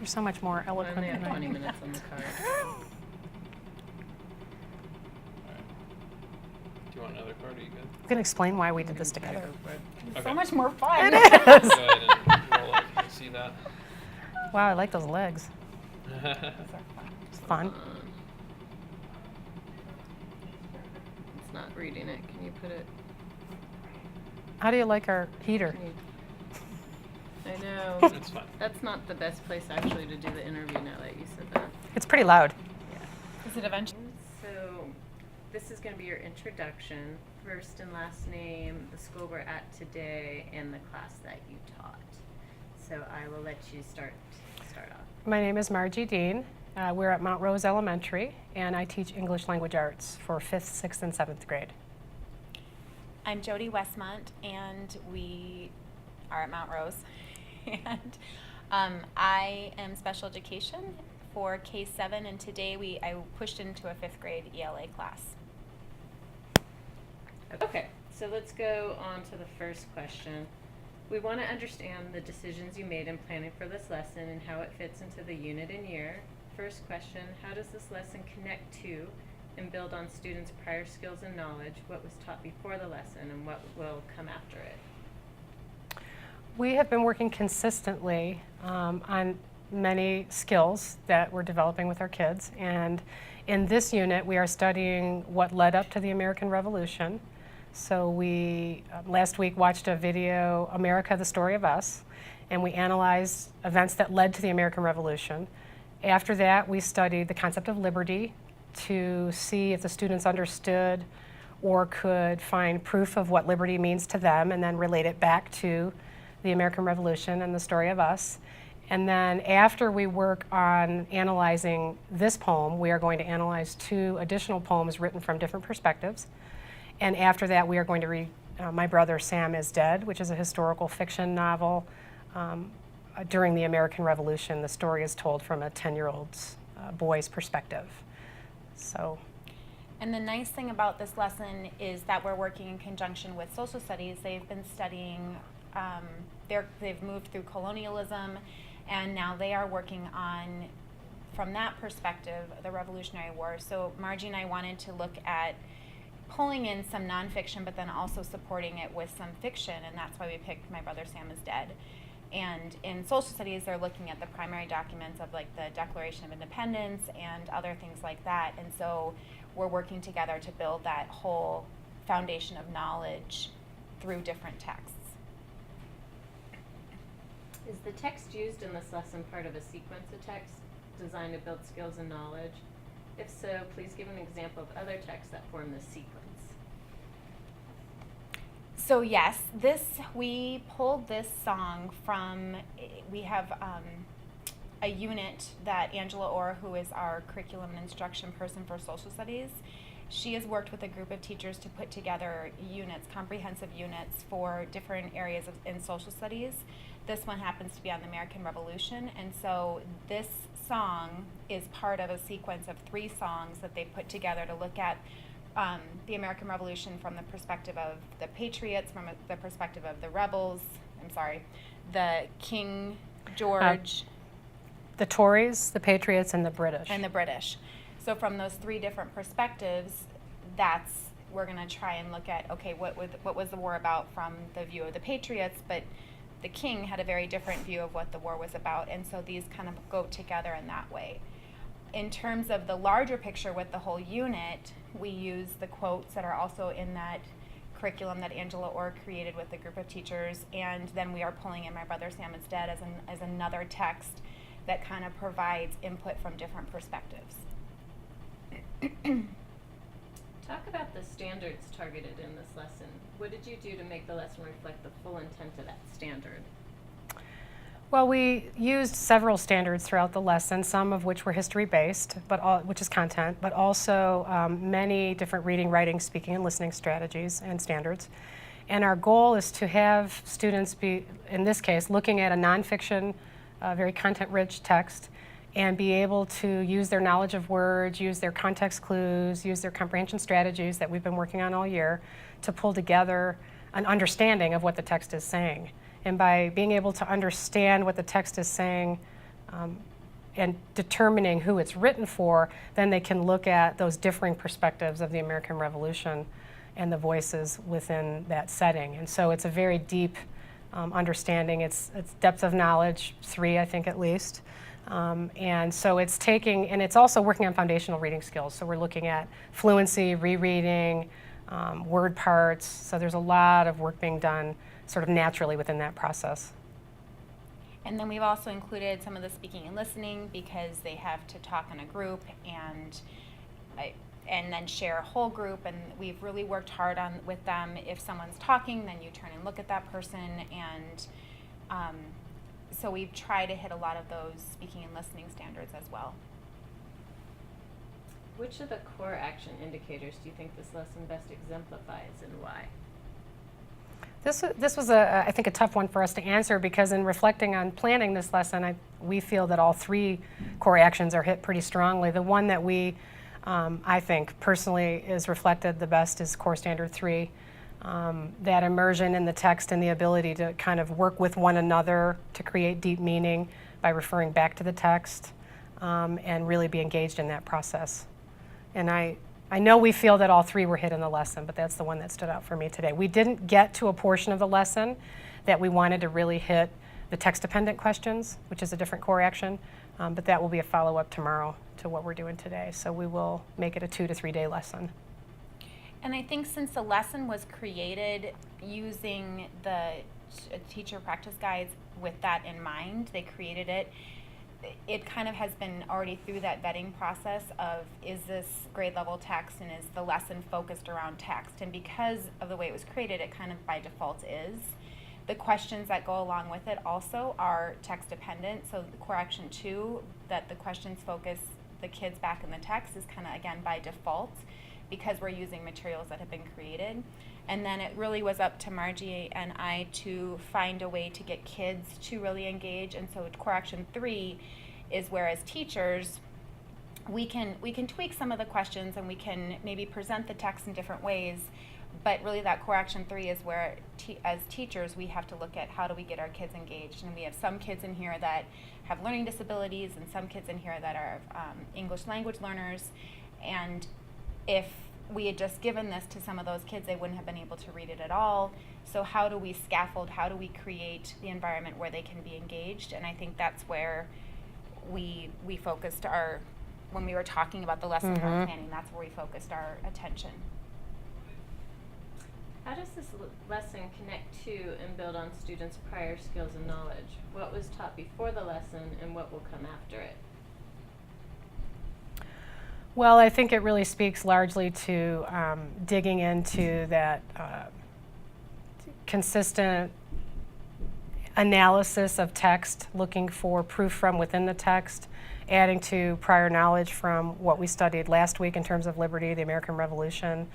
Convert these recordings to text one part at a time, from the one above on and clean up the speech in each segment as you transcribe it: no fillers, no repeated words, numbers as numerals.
You're so much more I eloquent only have than I 20 am. minutes on the card. Alright. Do you want another card? Are you good? You can explain why we did this together. Okay. So much more fun. It is. Go ahead and roll it. You can see that. Wow, I like those legs. It's fun. It's not reading it. Can you put it? How do you like our heater? Can you- I know. It's fine. That's not the best place actually to do the interview now that you said that. It's pretty loud. Is it eventually? So this is going to be your introduction, first and last name, the school we're at today, and the class that you taught. So I will let you start off. My name is Margie Dean. We're at Mount Rose Elementary, and I teach English language arts for 5th, 6th, and 7th grade. I'm Jody Westmont, and we are at Mount Rose. And I am special education for K-7, and today I pushed into a 5th grade ELA class. Okay, so let's go on to the first question. We want to understand the decisions you made in planning for this lesson and how it fits into the unit and year. First question, how does this lesson connect to and build on students' prior skills and knowledge, what was taught before the lesson, and what will come after it? We have been working consistently on many skills that we're developing with our kids, and in this unit we are studying what led up to the American Revolution. So we last week watched a video, America, the Story of Us, and we analyzed events that led to the American Revolution. After that, we studied the concept of liberty to see if the students understood or could find proof of what liberty means to them and then relate it back to the American Revolution and the Story of Us. And then after we work on analyzing this poem, we are going to analyze 2 additional poems written from different perspectives. And after that, we are going to read My Brother Sam is Dead, which is a historical fiction novel. During the American Revolution, the story is told from a 10-year-old boy's perspective. So. And the nice thing about this lesson is that we're working in conjunction with social studies. They've been studying, they've moved through colonialism, and now they are working on, from that perspective, the Revolutionary War. So Margie and I wanted to look at pulling in some nonfiction, but then also supporting it with some fiction, and that's why we picked My Brother Sam is Dead. And in social studies, they're looking at the primary documents of like the Declaration of Independence and other things like that. And so we're working together to build that whole foundation of knowledge through different texts. Is the text used in this lesson part of a sequence of texts designed to build skills and knowledge? If so, please give an example of other texts that form this sequence. So yes, we pulled this song from, we have a unit that Angela Orr, who is our curriculum and instruction person for social studies, she has worked with a group of teachers to put together units, comprehensive units for different areas in social studies. This one happens to be on the American Revolution, and so this song is part of a sequence of 3 songs that they put together to look at the American Revolution from the perspective of the patriots, from the perspective of the rebels, the King George. The Tories, the Patriots, and the British. And the British. So from those 3 different perspectives, we're going to try and look at, okay, what was the war about from the view of the Patriots, but the King had a very different view of what the war was about, and so these kind of go together in that way. In terms of the larger picture with the whole unit, we use the quotes that are also in that curriculum that Angela Orr created with a group of teachers, and then we are pulling in My Brother Sam is Dead as another text that kind of provides input from different perspectives. Talk about the standards targeted in this lesson. What did you do to make the lesson reflect the full intent of that standard? Well, we used several standards throughout the lesson, some of which were history-based, which is content, but also many different reading, writing, speaking, and listening strategies and standards. And our goal is to have students be, in this case, looking at a nonfiction, very content-rich text, and be able to use their knowledge of words, use their context clues, use their comprehension strategies that we've been working on all year to pull together an understanding of what the text is saying. And by being able to understand what the text is saying, and determining who it's written for, then they can look at those differing perspectives of the American Revolution and the voices within that setting. And so it's a very deep understanding. It's depth of knowledge, 3, I think, at least. And so it's taking, and it's also working on foundational reading skills. So we're looking at fluency, rereading, word parts. So there's a lot of work being done sort of naturally within that process. And then we've also included some of the speaking and listening because they have to talk in a group and then share a whole group. And we've really worked hard on with them. If someone's talking, then you turn and look at that person. And so we've tried to hit a lot of those speaking and listening standards as well. Which of the core action indicators do you think this lesson best exemplifies, and why? This was, I think, a tough one for us to answer because in reflecting on planning this lesson, we feel that all 3 core actions are hit pretty strongly. The one that we, I think, personally is reflected the best is Core Standard 3. That immersion in the text and the ability to kind of work with one another to create deep meaning by referring back to the text and really be engaged in that process. And I know we feel that all 3 were hit in the lesson, but that's the one that stood out for me today. We didn't get to a portion of the lesson that we wanted to really hit the text-dependent questions, which is a different core action, but that will be a follow-up tomorrow to what we're doing today. So we will make it a 2 to 3 day lesson. And I think since the lesson was created using the teacher practice guides with that in mind, they created it. It kind of has been already through that vetting process of, is this grade level text and is the lesson focused around text? And because of the way it was created, it kind of by default is. The questions that go along with it also are text dependent. So the core action 2, that the questions focus the kids back in the text, is kind of again by default because we're using materials that have been created. And then it really was up to Margie and I to find a way to get kids to really engage. And so core action 3 is where, as teachers, we can tweak some of the questions and we can maybe present the text in different ways. But really that core action 3 is where, as teachers, we have to look at how do we get our kids engaged. And we have some kids in here that have learning disabilities and some kids in here that are English language learners. And if we had just given this to some of those kids, they wouldn't have been able to read it at all. So how do we scaffold, how do we create the environment where they can be engaged? And I think that's where we focused when we were talking about the lesson plan planning, that's where we focused our attention. How does this lesson connect to and build on students' prior skills and knowledge? What was taught before the lesson and what will come after it? Well, I think it really speaks largely to digging into that consistent analysis of text, looking for proof from within the text, adding to prior knowledge from what we studied last week in terms of liberty, the American Revolution.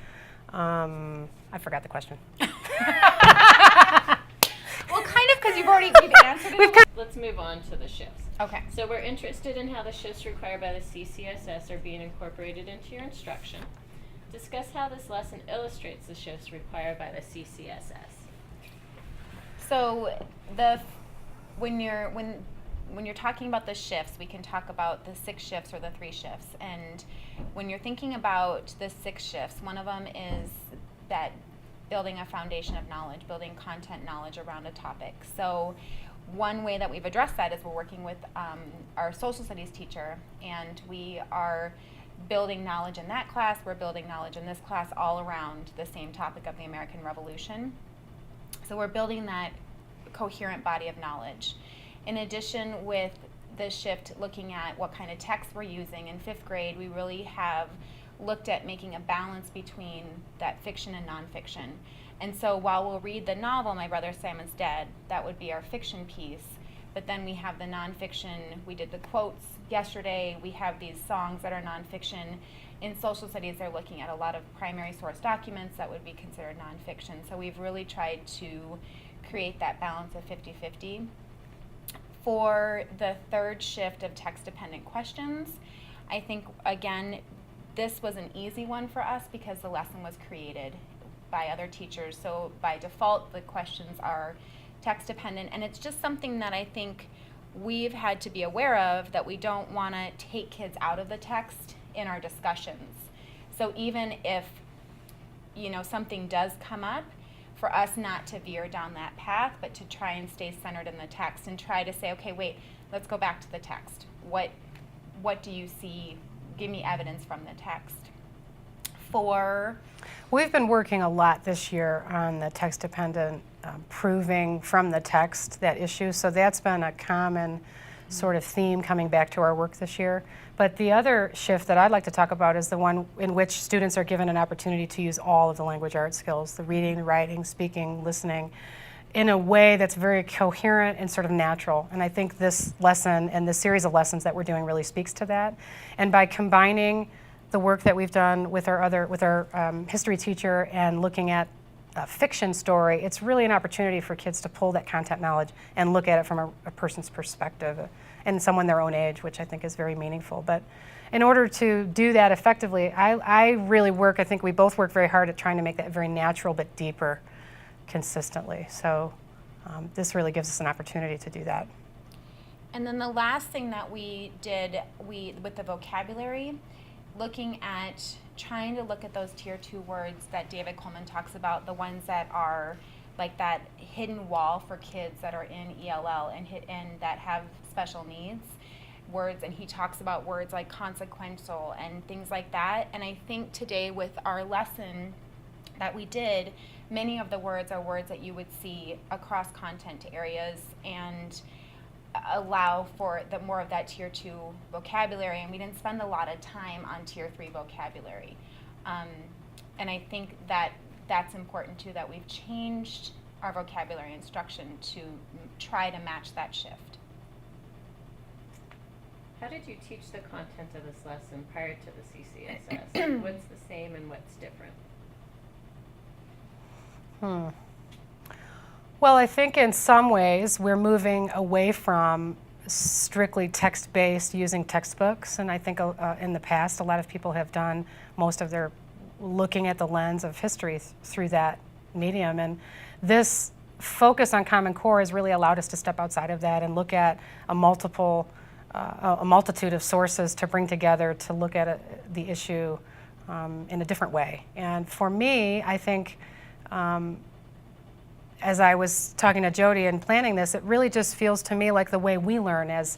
I forgot the question. Well, kind of, because you've answered it. Let's move on to the shifts. Okay. So we're interested in how the shifts required by the CCSS are being incorporated into your instruction. Discuss how this lesson illustrates the shifts required by the CCSS. So when you're talking about the shifts, we can talk about the 6 shifts or the 3 shifts. And when you're thinking about the 6 shifts, one of them is that building a foundation of knowledge, building content knowledge around a topic. So one way that we've addressed that is we're working with our social studies teacher, and we are building knowledge in that class. We're building knowledge in this class all around the same topic of the American Revolution. So we're building that coherent body of knowledge. In addition, with the shift looking at what kind of text we're using, in 5th grade we really have looked at making a balance between that fiction and nonfiction. And so while we'll read the novel, My Brother Simon's Dead, that would be our fiction piece, but then we have the nonfiction. We did the quotes yesterday. We have these songs that are nonfiction. In social studies, they're looking at a lot of primary source documents that would be considered nonfiction. So we've really tried to create that balance of 50-50. For the 3rd shift of text-dependent questions, I think, again, this was an easy one for us because the lesson was created by other teachers. So by default, the questions are text-dependent, and it's just something that I think we've had to be aware of that we don't want to take kids out of the text in our discussions. So even if, something does come up, for us not to veer down that path, but to try and stay centered in the text and try to say, okay, wait, let's go back to the text. What do you see? Give me evidence from the text. We've been working a lot this year on the text-dependent proving from the text that issue, so that's been a common sort of theme coming back to our work this year. But the other shift that I'd like to talk about is the one in which students are given an opportunity to use all of the language arts skills, the reading, the writing, speaking, listening, in a way that's very coherent and sort of natural. And I think this lesson and this series of lessons that we're doing really speaks to that. And by combining the work that we've done with our history teacher and looking at a fiction story, it's really an opportunity for kids to pull that content knowledge and look at it from a person's perspective and someone their own age, which I think is very meaningful. But in order to do that effectively, I think we both work very hard at trying to make that very natural but deeper consistently. So this really gives us an opportunity to do that. And then the last thing that we did, with the vocabulary, looking at trying to look at those tier 2 words that David Coleman talks about, the ones that are like that hidden wall for kids that are in ELL and that have special needs words, and he talks about words like consequential and things like that. And I think today with our lesson that we did, many of the words are words that you would see across content areas and allow for more of that tier 2 vocabulary, and we didn't spend a lot of time on tier 3 vocabulary. And I think that that's important too, that we've changed our vocabulary instruction to try to match that shift. How did you teach the content of this lesson prior to the CCSS? What's the same and what's different? Well, I think in some ways we're moving away from strictly text-based using textbooks, and I think in the past a lot of people have done most of their looking at the lens of history through that medium, and this focus on Common Core has really allowed us to step outside of that and look at a multitude of sources to bring together to look at the issue in a different way. And for me, I think as I was talking to Jody and planning this, it really just feels to me like the way we learn as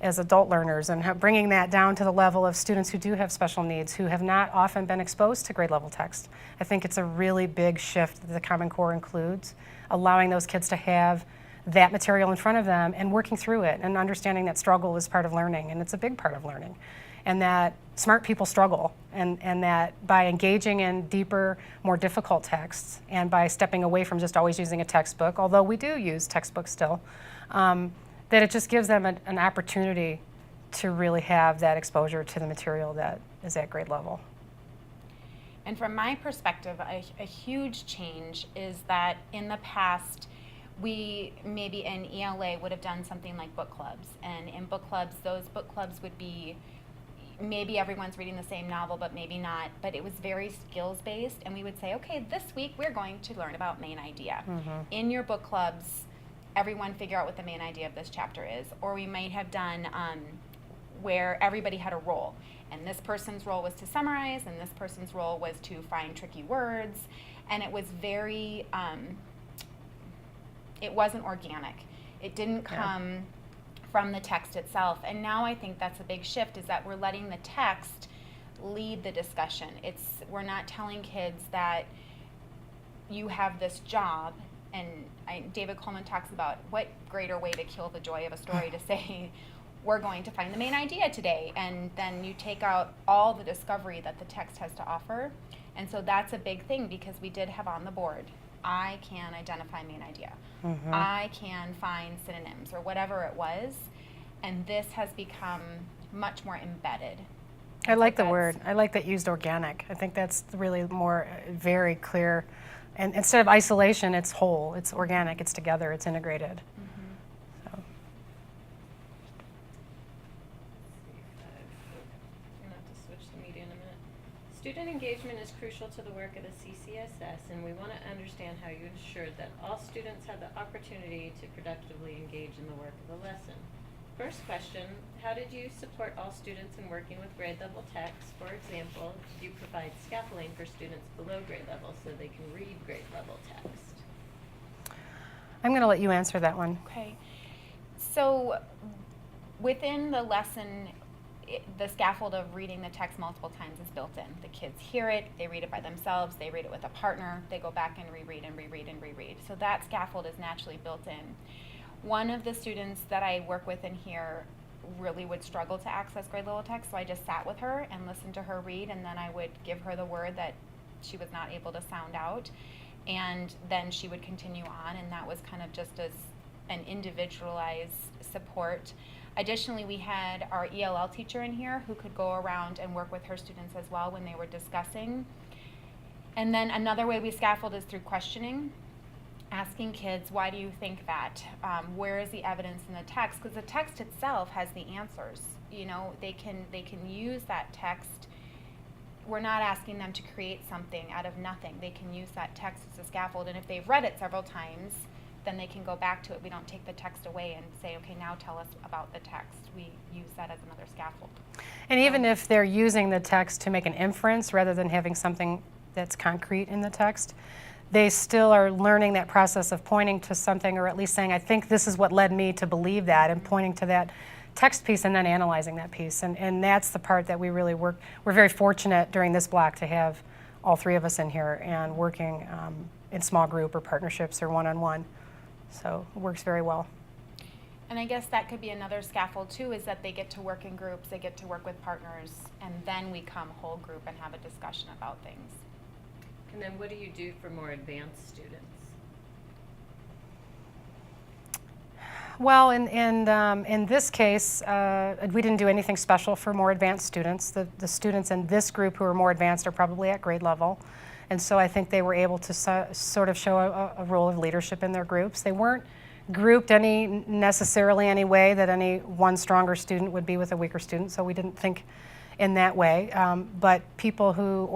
adult learners, and bringing that down to the level of students who do have special needs, who have not often been exposed to grade level text. I think it's a really big shift that the Common Core includes, allowing those kids to have that material in front of them and working through it and understanding that struggle is part of learning, and it's a big part of learning, and that smart people struggle, and that by engaging in deeper, more difficult texts and by stepping away from just always using a textbook, although we do use textbooks still, that it just gives them an opportunity to really have that exposure to the material that is at grade level. And from my perspective, a huge change is that in the past, we maybe in ELA would have done something like book clubs. And in book clubs, those book clubs would be, maybe everyone's reading the same novel, but maybe not. But it was very skills-based, and we would say, okay, this week we're going to learn about main idea. In your book clubs, everyone figure out what the main idea of this chapter is. Or we might have done where everybody had a role. And this person's role was to summarize, and this person's role was to find tricky words. And it was very, it wasn't organic. It didn't come from the text itself. And now I think that's a big shift, is that we're letting the text lead the discussion. We're not telling kids that you have this job, and David Coleman talks about what greater way to kill the joy of a story to say, we're going to find the main idea today, and then you take out all the discovery that the text has to offer. And so that's a big thing, because we did have on the board, I can identify main idea. I can find synonyms or whatever it was, and this has become much more embedded. I like the word. I like that used organic. I think that's really more very clear. And instead of isolation, it's whole, it's organic, it's together, it's integrated. So. Not to switch the media in a minute. Student engagement is crucial to the work of the CCSS, and we want to understand how you ensured that all students had the opportunity to productively engage in the work of the lesson. First question, how did you support all students in working with grade level text? For example, do you provide scaffolding for students below grade level so they can read grade level text? I'm going to let you answer that one. Okay. So within the lesson, the scaffold of reading the text multiple times is built in. The kids hear it, they read it by themselves, they read it with a partner, they go back and reread and reread and reread. So that scaffold is naturally built in. One of the students that I work with in here really would struggle to access grade level text, so I just sat with her and listened to her read, and then I would give her the word that she was not able to sound out, and then she would continue on, and that was kind of just as an individualized support. Additionally, we had our ELL teacher in here who could go around and work with her students as well when they were discussing. And then another way we scaffold is through questioning, asking kids, why do you think that? Where is the evidence in the text? Because the text itself has the answers. You know, they can use that text. We're not asking them to create something out of nothing. They can use that text as a scaffold, and if they've read it several times, then they can go back to it. We don't take the text away and say, okay, now tell us about the text. We use that as another scaffold. And even if they're using the text to make an inference rather than having something that's concrete in the text, they still are learning that process of pointing to something, or at least saying, I think this is what led me to believe that, and pointing to that text piece and then analyzing that piece. And that's the part that we really work. We're very fortunate during this block to have all three of us in here and working in small group or partnerships or one-on-one. So it works very well. And I guess that could be another scaffold too, is that they get to work in groups, they get to work with partners, and then we come whole group and have a discussion about things. And then what do you do for more advanced students? Well, in this case, we didn't do anything special for more advanced students. The students in this group who are more advanced are probably at grade level. And so I think they were able to sort of show a role of leadership in their groups. They weren't grouped necessarily any way that any one stronger student would be with a weaker student, so we didn't think in that way. But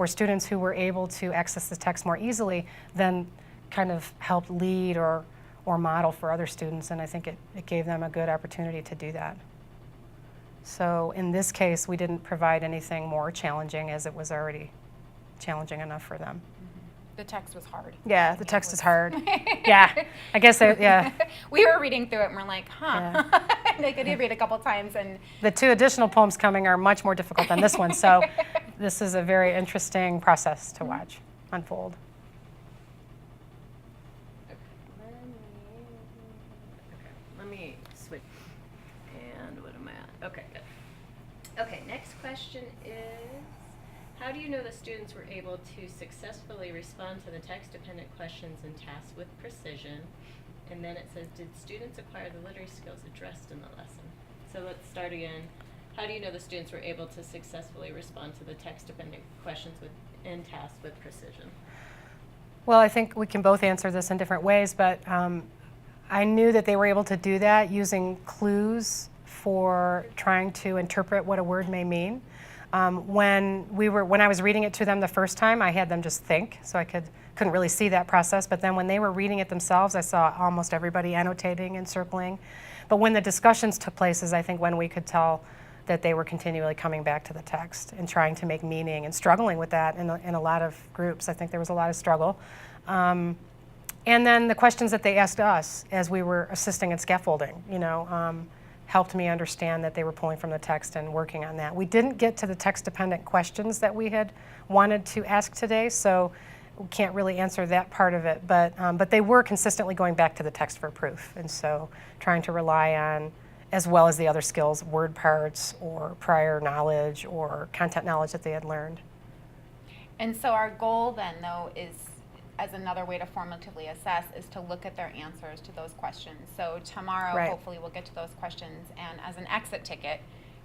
students who were able to access the text more easily then kind of helped lead or model for other students, and I think it gave them a good opportunity to do that. So in this case, we didn't provide anything more challenging, as it was already challenging enough for them. The text was hard. Yeah, the text is hard. Yeah, I guess, yeah. We were reading through it and we're like, huh. Yeah. They could read a couple times and The two additional poems coming are much more difficult than this one, so this is a very interesting process to watch unfold. Let me switch. And what am I at? Okay, good. Okay, next question is, how do you know the students were able to successfully respond to the text-dependent questions and tasks with precision? And then it says, did students acquire the literary skills addressed in the lesson? So let's start again. How do you know the students were able to successfully respond to the text-dependent questions and tasks with precision? Well, I think we can both answer this in different ways, but I knew that they were able to do that using clues for trying to interpret what a word may mean. When I was reading it to them the first time, I had them just think, so I couldn't really see that process. But then when they were reading it themselves, I saw almost everybody annotating and circling. But when the discussions took place is, I think, when we could tell that they were continually coming back to the text and trying to make meaning and struggling with that in a lot of groups. I think there was a lot of struggle. And then the questions that they asked us as we were assisting in scaffolding, helped me understand that they were pulling from the text and working on that. We didn't get to the text-dependent questions that we had wanted to ask today, so we can't really answer that part of it. But they were consistently going back to the text for proof, and so trying to rely on, as well as the other skills, word parts or prior knowledge or content knowledge that they had learned. And so our goal then, though, is, as another way to formatively assess, is to look at their answers to those questions. So tomorrow, Right. hopefully, we'll get to those questions, and as an exit ticket,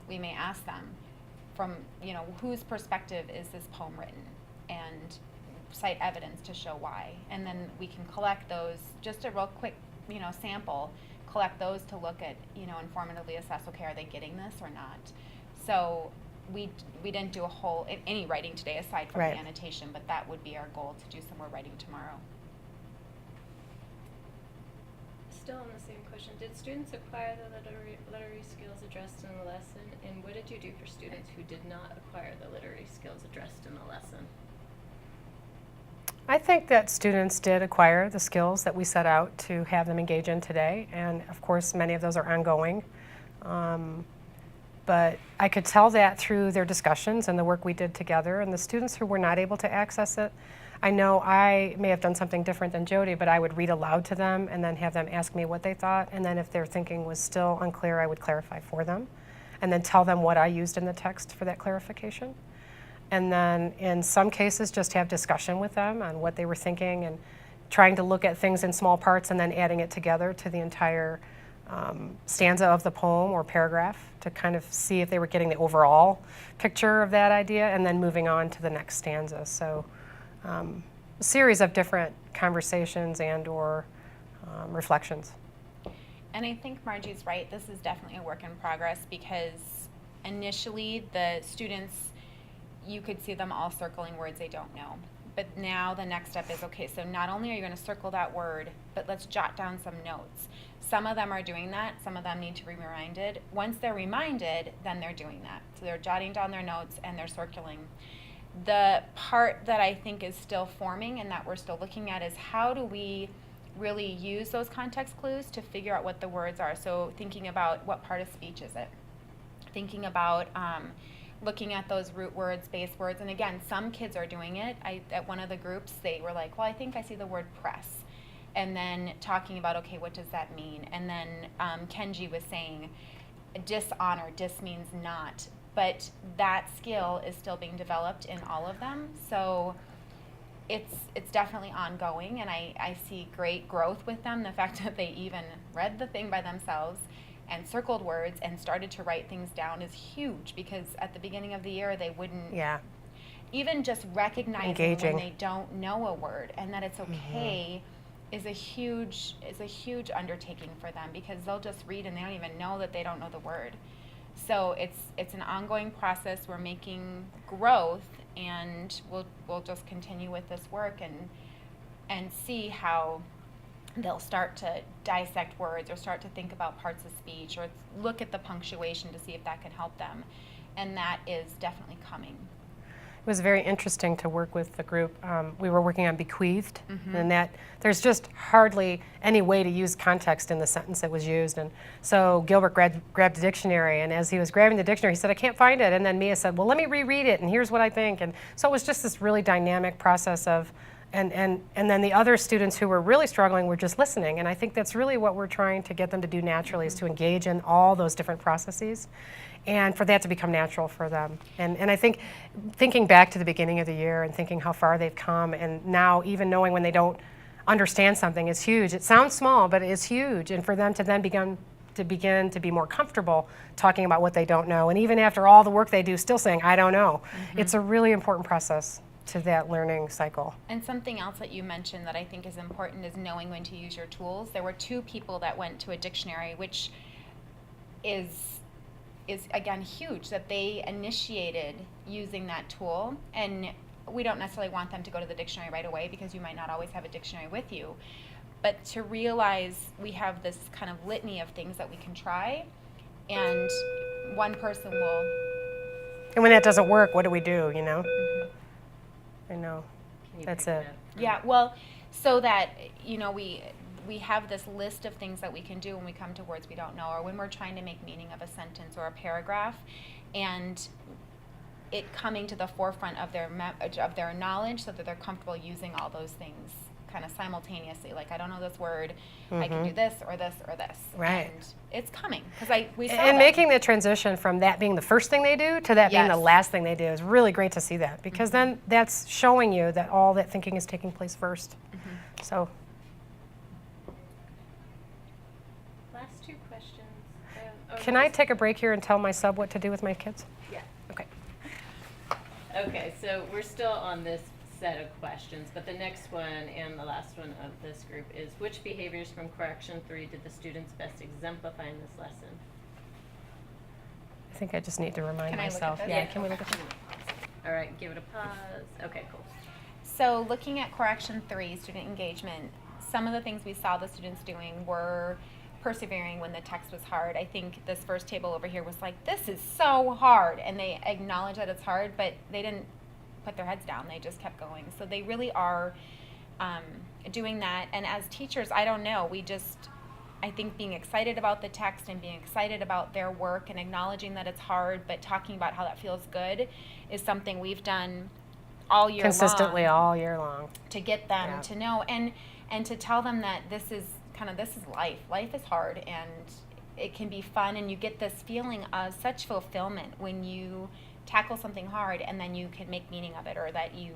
we may ask them from, whose perspective is this poem written, and cite evidence to show why. And then we can collect those, just a real quick, sample, collect those to look at, informatively assess, okay, are they getting this or not? So we didn't do any writing today aside from Right. the annotation, but that would be our goal, to do some more writing tomorrow. Still on the same question, did students acquire the literary skills addressed in the lesson? And what did you do for students who did not acquire the literary skills addressed in the lesson? I think that students did acquire the skills that we set out to have them engage in today, and of course many of those are ongoing. But I could tell that through their discussions and the work we did together, and the students who were not able to access it, I know I may have done something different than Jody, but I would read aloud to them and then have them ask me what they thought, and then if their thinking was still unclear, I would clarify for them, and then tell them what I used in the text for that clarification. And then in some cases just have discussion with them on what they were thinking and trying to look at things in small parts and then adding it together to the entire stanza of the poem or paragraph to kind of see if they were getting the overall picture of that idea, and then moving on to the next stanza. So a series of different conversations and or reflections. And I think Margie's right. This is definitely a work in progress, because initially the students, you could see them all circling words they don't know. But now the next step is, okay, so not only are you going to circle that word, but let's jot down some notes. Some of them are doing that. Some of them need to be reminded. Once they're reminded, then they're doing that. So they're jotting down their notes and they're circling. The part that I think is still forming and that we're still looking at is how do we really use those context clues to figure out what the words are. So thinking about what part of speech is it. Thinking about looking at those root words, base words, and again, some kids are doing it. At one of the groups, they were like, well, I think I see the word press. And then talking about, okay, what does that mean? And then Kenji was saying, dishonor, dis means not. But that skill is still being developed in all of them. So it's definitely ongoing, and I see great growth with them. The fact that they even read the thing by themselves and circled words and started to write things down is huge, because at the beginning of the year they wouldn't even just recognizing when they don't know a word and that it's okay is a huge undertaking for them, because they'll just read and they don't even know that they don't know the word. So it's an ongoing process. We're making growth, and we'll just continue with this work and see how they'll start to dissect words or start to think about parts of speech or look at the punctuation to see if that can help them. And that is definitely coming. It was very interesting to work with the group. We were working on bequeathed, and that there's just hardly any way to use context in the sentence that was used. And so Gilbert grabbed a dictionary, and as he was grabbing the dictionary, he said, I can't find it. And then Mia said, well, let me reread it, and here's what I think. And so it was just this really dynamic process of, and then the other students who were really struggling were just listening. And I think that's really what we're trying to get them to do naturally, is to engage in all those different processes, and for that to become natural for them. And I think thinking back to the beginning of the year and thinking how far they've come, and now even knowing when they don't understand something is huge. It sounds small, but it is huge. And for them to then begin to be more comfortable talking about what they don't know, and even after all the work they do, still saying, I don't know. It's a really important process to that learning cycle. And something else that you mentioned that I think is important is knowing when to use your tools. There were 2 people that went to a dictionary, which is again huge, that they initiated using that tool. And we don't necessarily want them to go to the dictionary right away, because you might not always have a dictionary with you. But to realize we have this kind of litany of things that we can try, and one person will. And when that doesn't work, what do we do, you know? I know. Can you That's pick it. up? Yeah, well, so that, you know, we have this list of things that we can do when we come to words we don't know, or when we're trying to make meaning of a sentence or a paragraph, and it coming to the forefront of their knowledge, so that they're comfortable using all those things kind of simultaneously. Like, I don't know this word, I can do this or this or this. Right. And it's coming, because we saw And that. making the transition from that being the first thing they do to that being the Yes. last thing they do is really great to see that, because then that's showing you that all that thinking is taking place first. So. Last 2 questions. Can I take a break here and tell my sub what to do with my kids? Yeah. Okay. Okay, so we're still on this set of questions, but the next one and the last one of this group is, which behaviors from correction 3 did the students best exemplify in this lesson? I think I just need to remind Can I look at myself. this? Yeah, can we look at that? All right, give it a pause. Okay, cool. So looking at correction 3, student engagement, some of the things we saw the students doing were persevering when the text was hard. I think this first table over here was like, this is so hard, and they acknowledge that it's hard, but they didn't put their heads down. They just kept going. So they really are doing that. And as teachers, I don't know, I think being excited about the text and being excited about their work and acknowledging that it's hard, but talking about how that feels good is something we've done all year Consistently long all year long. to get them Yeah. to know and to tell them that this is life. Life is hard, and it can be fun, and you get this feeling of such fulfillment when you tackle something hard and then you can make meaning of it, or that you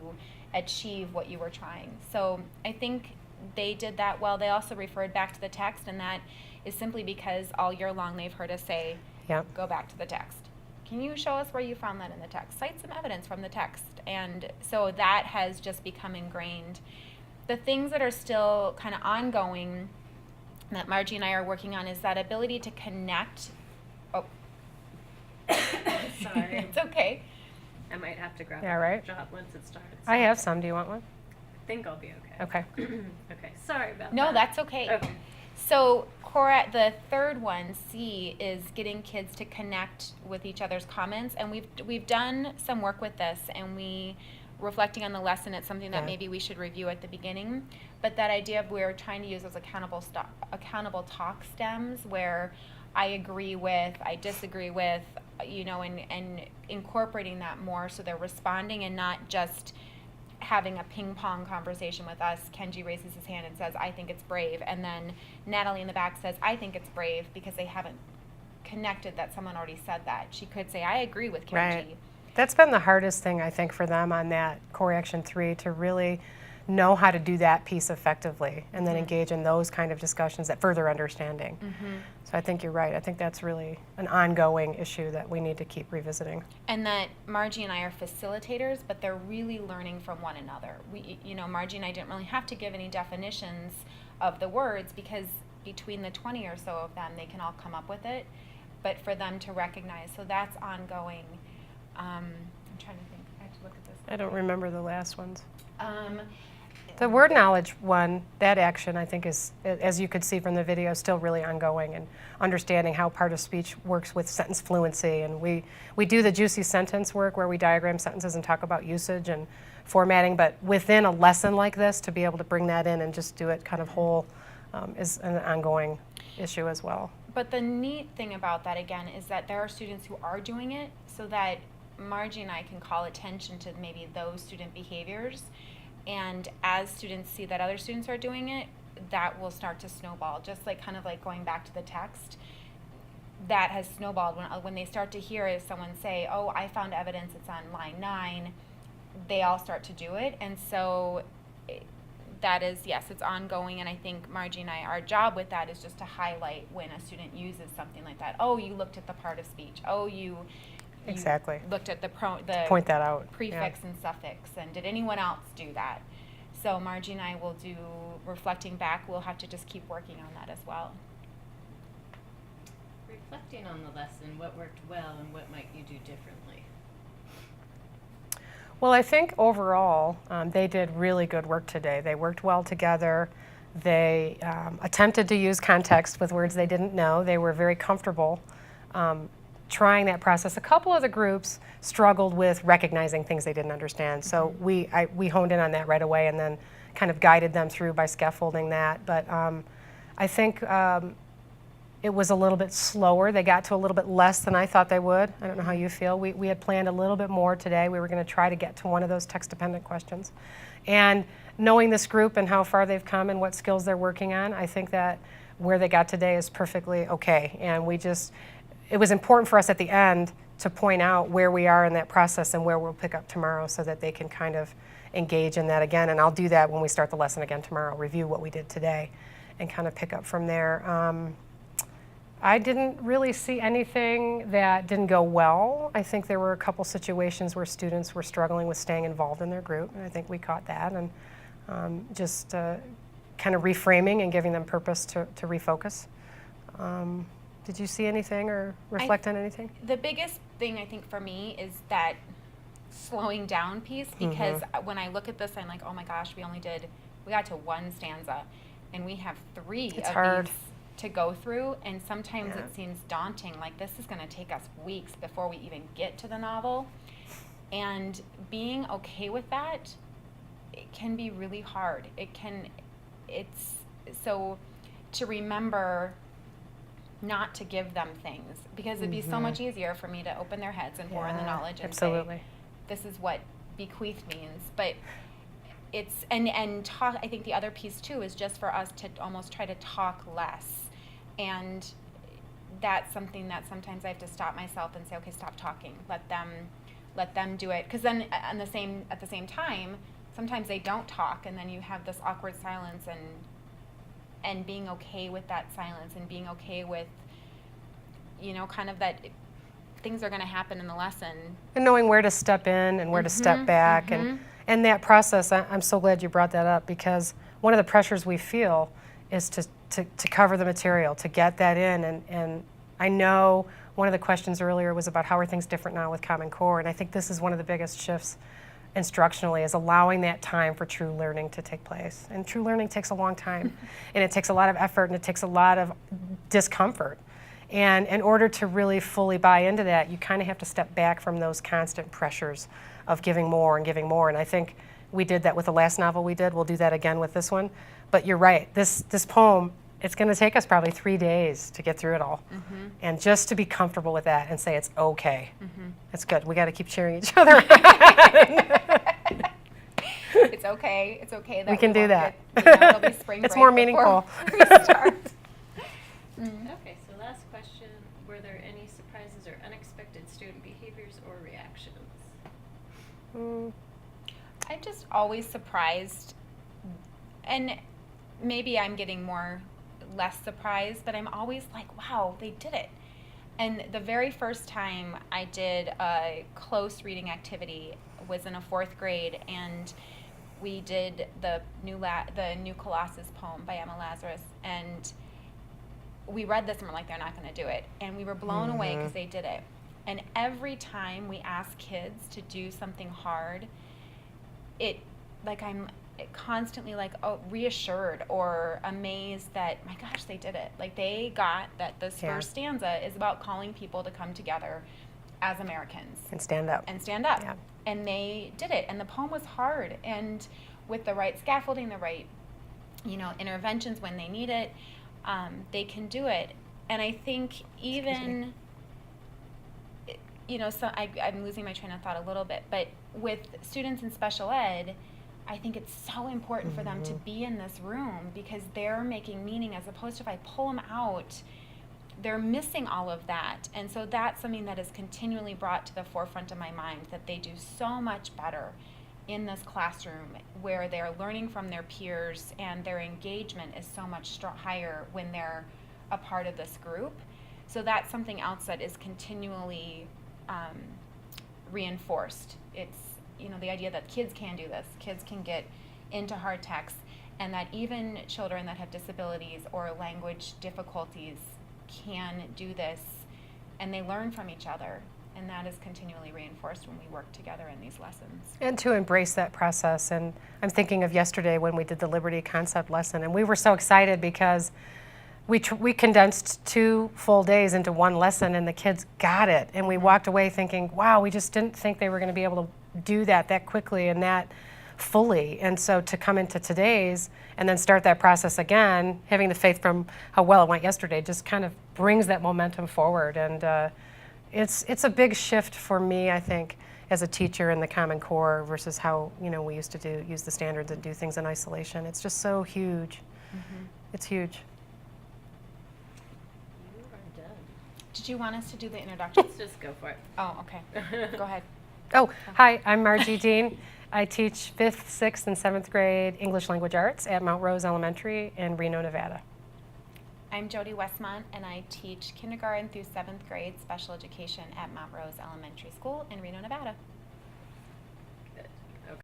achieve what you were trying. So I think they did that well. They also referred back to the text, and that is simply because all year long they've heard us say, Yep. go back to the text. Can you show us where you found that in the text? Cite some evidence from the text. And so that has just become ingrained. The things that are still kind of ongoing that Margie and I are working on is that ability to connect. Oh. Sorry. It's okay. I might have to grab Yeah, a right. job once it starts. I have some. Do you want one? I think I'll be okay. Okay. Okay, sorry about that. No, that's okay. Okay. So, Cora, the third one, C, is getting kids to connect with each other's comments, and we've done some work with this, and reflecting on the lesson, it's something that Yeah. maybe we should review at the beginning. But that idea of we're trying to use those accountable talk stems, where I agree with, I disagree with, and incorporating that more so they're responding and not just having a ping pong conversation with us. Kenji raises his hand and says, I think it's brave. And then Natalie in the back says, I think it's brave, because they haven't connected that someone already said that. She could say, I agree with Kenji. Right. That's been the hardest thing, I think, for them on that Core Action 3, to really know how to do that piece effectively and then engage in those kind of discussions, that further understanding. So I think you're right. I think that's really an ongoing issue that we need to keep revisiting. And that Margie and I are facilitators, but they're really learning from one another. Margie and I didn't really have to give any definitions of the words, because between the 20 or so of them, they can all come up with it. But for them to recognize, so that's ongoing. I'm trying to think. I have to look at this. I don't remember the last ones. Um, The word knowledge one, that action, I think, is, as you could see from the video, still really ongoing, and understanding how part of speech works with sentence fluency. And we do the juicy sentence work where we diagram sentences and talk about usage and formatting, but within a lesson like this, to be able to bring that in and just do it kind of whole is an ongoing issue as well. But the neat thing about that, again, is that there are students who are doing it, so that Margie and I can call attention to maybe those student behaviors. And as students see that other students are doing it, that will start to snowball. Just like kind of like going back to the text, that has snowballed. When they start to hear someone say, oh, I found evidence, it's on line 9, they all start to do it. And so that is, yes, it's ongoing. And I think Margie and I, our job with that is just to highlight when a student uses something like that. Oh, you looked at the part of speech. Oh, you Exactly. looked at the Point that out. prefix and suffix, and did anyone else do that? So Margie and I will do, reflecting back, we'll have to just keep working on that as well. Reflecting on the lesson, what worked well and what might you do differently? Well, I think overall they did really good work today. They worked well together. They attempted to use context with words they didn't know. They were very comfortable trying that process. A couple of the groups struggled with recognizing things they didn't understand. So we honed in on that right away, and then kind of guided them through by scaffolding that. But I think it was a little bit slower. They got to a little bit less than I thought they would. I don't know how you feel. We had planned a little bit more today. We were going to try to get to one of those text-dependent questions. And knowing this group and how far they've come and what skills they're working on, I think that where they got today is perfectly okay. And it was important for us at the end to point out where we are in that process and where we'll pick up tomorrow, so that they can kind of engage in that again. And I'll do that when we start the lesson again tomorrow, review what we did today and kind of pick up from there. I didn't really see anything that didn't go well. I think there were a couple situations where students were struggling with staying involved in their group, and I think we caught that, and just kind of reframing and giving them purpose to refocus. Did you see anything or reflect on anything? The biggest thing I think for me is that slowing down piece, because when I look at this, I'm like, oh my gosh, we got to one stanza. and we have 3 It's of hard. these to go through, and sometimes Yeah. it seems daunting, like this is going to take us weeks before we even get to the novel. And being okay with that, it can be really hard. It's so to remember not to give them things, because it'd be so much easier for me to open their heads and pour in the Yeah, knowledge and absolutely. say, this is what bequeath means. But it's, and talk, I think the other piece too is just for us to almost try to talk less. And that's something that sometimes I have to stop myself and say, okay, stop talking. Let them do it. Because then at the same time, sometimes they don't talk, and then you have this awkward silence, and being okay with that silence, and being okay with, kind of that things are going to happen in the lesson. And knowing where to step in and where to step back. And that process, I'm so glad you brought that up, because one of the pressures we feel is to cover the material, to get that in. And I know one of the questions earlier was about how are things different now with Common Core, and I think this is one of the biggest shifts instructionally, is allowing that time for true learning to take place. And true learning takes a long time, and it takes a lot of effort, and it takes a lot of discomfort. And in order to really fully buy into that, you kind of have to step back from those constant pressures of giving more and giving more. And I think we did that with the last novel we did. We'll do that again with this one. But you're right, this poem, it's going to take us probably 3 days to get through it all. And just to be comfortable with that and say it's okay. It's good. We got to keep cheering each other on. It's okay. It's okay that We can do won't that. it'll be spring It's break more before meaningful. we start. Okay, so last question. Were there any surprises or unexpected student behaviors or reactions? I'm just always surprised, and maybe I'm getting less surprised, but I'm always like, wow, they did it. And the very first time I did a close reading activity was in a 4th grade, and we did the new Colossus poem by Emma Lazarus, and we read this and we're like, they're not going to do it. And we were blown away because they did it. And every time we ask kids to do something hard, I'm constantly reassured or amazed that, my gosh, they did it. Like, they got that this first stanza is about calling people to come together as Americans. And stand up. Yeah. And they did it. And the poem was hard. And with the right scaffolding, the right, interventions when they need it, they can do it. And I think even, so I'm losing my train of thought a little bit, but with students in special ed, I think it's so important for them to be in this room, because they're making meaning, as opposed to if I pull them out, they're missing all of that. And so that's something that is continually brought to the forefront of my mind, that they do so much better in this classroom, where they're learning from their peers and their engagement is so much higher when they're a part of this group. So that's something else that is continually reinforced. It's, the idea that kids can do this, kids can get into hard text, and that even children that have disabilities or language difficulties can do this, and they learn from each other. And that is continually reinforced when we work together in these lessons. And to embrace that process. And I'm thinking of yesterday when we did the Liberty concept lesson, and we were so excited because we condensed 2 full days into one lesson, and the kids got it. And we walked away thinking, wow, we just didn't think they were going to be able to do that quickly and that fully. And so to come into today's and then start that process again, having the faith from how well it went yesterday, just kind of brings that momentum forward. And it's a big shift for me, I think, as a teacher in the Common Core versus how we used to use the standards and do things in isolation. It's just so huge. It's huge. You are done. Did you want us to do the introduction? Let's just go for it. Oh, okay. Go ahead. Oh, hi, I'm Margie Dean. I teach 5th, 6th, and 7th grade English Language Arts at Mount Rose Elementary in Reno, Nevada. I'm Jody Westmont, and I teach kindergarten through 7th grade special education at Mount Rose Elementary School in Reno, Nevada.